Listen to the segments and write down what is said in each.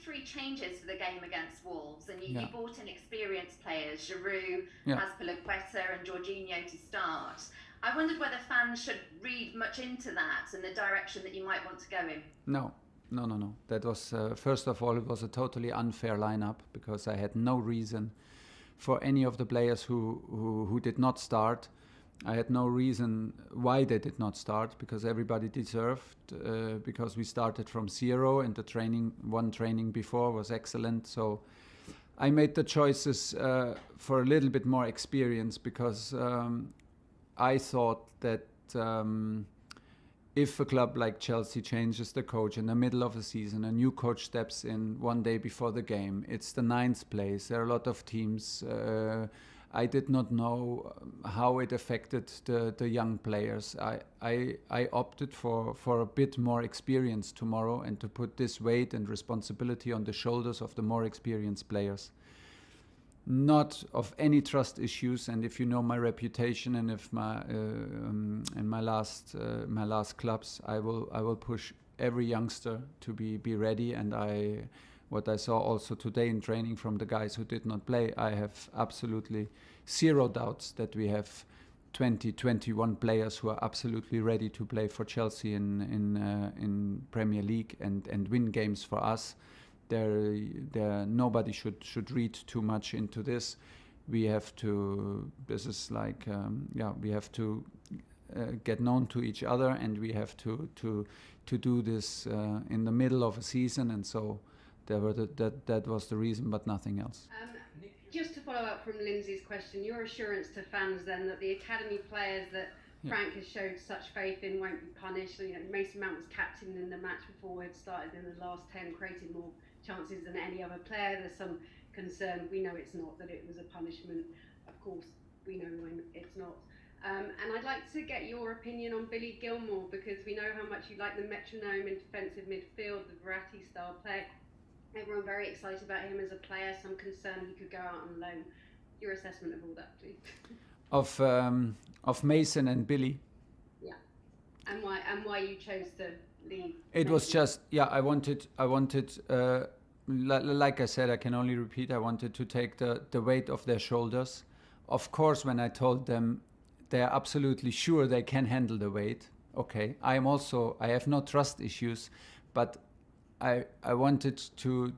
3 changes for the game against Wolves, and you Yeah. brought in experienced players, Giroud, Yeah. Azpilicueta, and Jorginho to start. I wondered whether fans should read much into that and the direction that you might want to go in. No, no, no, no. That was, first of all, it was a totally unfair lineup because I had no reason for any of the players who did not start. I had no reason why they did not start because everybody deserved, because we started from zero and the training before was excellent. So I made the choices for a little bit more experience because I thought that if a club like Chelsea changes the coach in the middle of the season, a new coach steps in one day before the game, it's the ninth place. There are a lot of teams. I did not know how it affected the young players. I opted for a bit more experience tomorrow and to put this weight and responsibility on the shoulders of the more experienced players. Not of any trust issues, and if you know my reputation and if my in my last clubs, I will push every youngster to be ready. And what I saw also today in training from the guys who did not play, I have absolutely zero doubts that we have 21 players who are absolutely ready to play for Chelsea in Premier League and win games for us. Nobody should read too much into this. We have to. This is like we have to get known to each other, and we have to do this in the middle of a season, and so that was the reason, but nothing else. Just to follow up from Lindsay's question, your assurance to fans then that the academy players that Frank has showed such faith in won't be punished. You know, Mason Mount was captain in the match before we had started in the last 10, creating more chances than any other player. There's some concern. We know it's not, that it was a punishment. Of course, we know when it's not. And I'd like to get your opinion on Billy Gilmour, because we know how much you like the metronome in defensive midfield, the Verratti style play. Everyone very excited about him as a player. Some concern he could go out on loan. Your assessment of all that, please. Of Mason and Billy. Yeah, and why you chose to leave. It Mason. Was just I wanted. Like I said, I can only repeat. I wanted to take the weight off their shoulders. Of course, when I told them, they are absolutely sure they can handle the weight. Okay, I have no trust issues, but I wanted to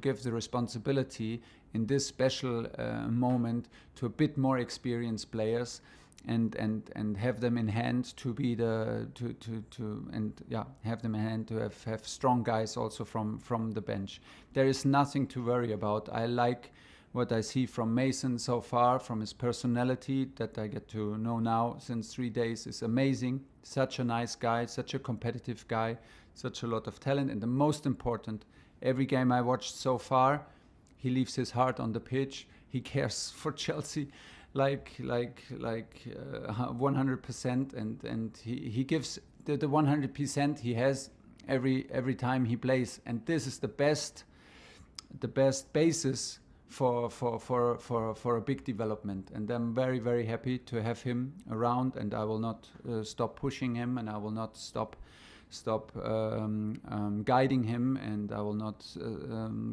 give the responsibility in this special moment to a bit more experienced players, and have them in hand to be have them in hand to have strong guys also from the bench. There is nothing to worry about. I like what I see from Mason so far, from his personality that I get to know now since 3 days is amazing. Such a nice guy, such a competitive guy, such a lot of talent, and the most important, every game I watched so far, he leaves his heart on the pitch. He cares for Chelsea like 100%, and he gives the 100% he has every time he plays, and this is the best basis for a big development. And I'm very, very happy to have him around, and I will not stop pushing him, and I will not stop guiding him, and I will not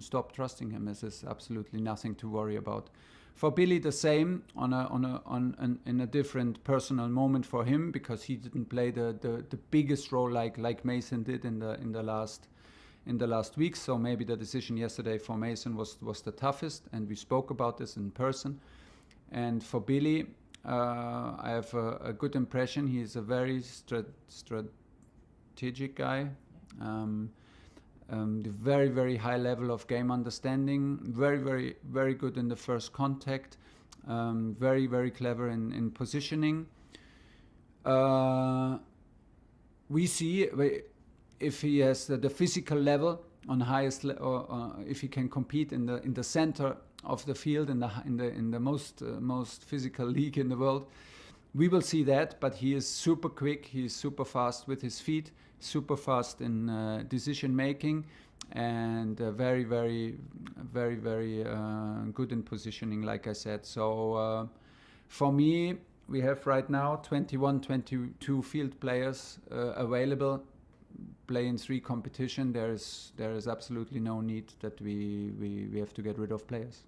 stop trusting him. This is absolutely nothing to worry about. For Billy, the same, in a different personal moment for him, because he didn't play the biggest role like Mason did in the last week. So maybe the decision yesterday for Mason was the toughest, and we spoke about this in person. And for Billy, I have a good impression. He is a very strategic guy. The very, very high level of game understanding, very, very, very good in the first contact, very, very clever in positioning. We see if he has the physical level on highest, or if he can compete in the center of the field, in the most physical league in the world. We will see that, but he is super quick. He is super fast with his feet, super fast in decision making, and very, very, very, very good in positioning, like I said. So for me, we have right now 22 field players available. play in 3 competition, there is absolutely no need that we have to get rid of players.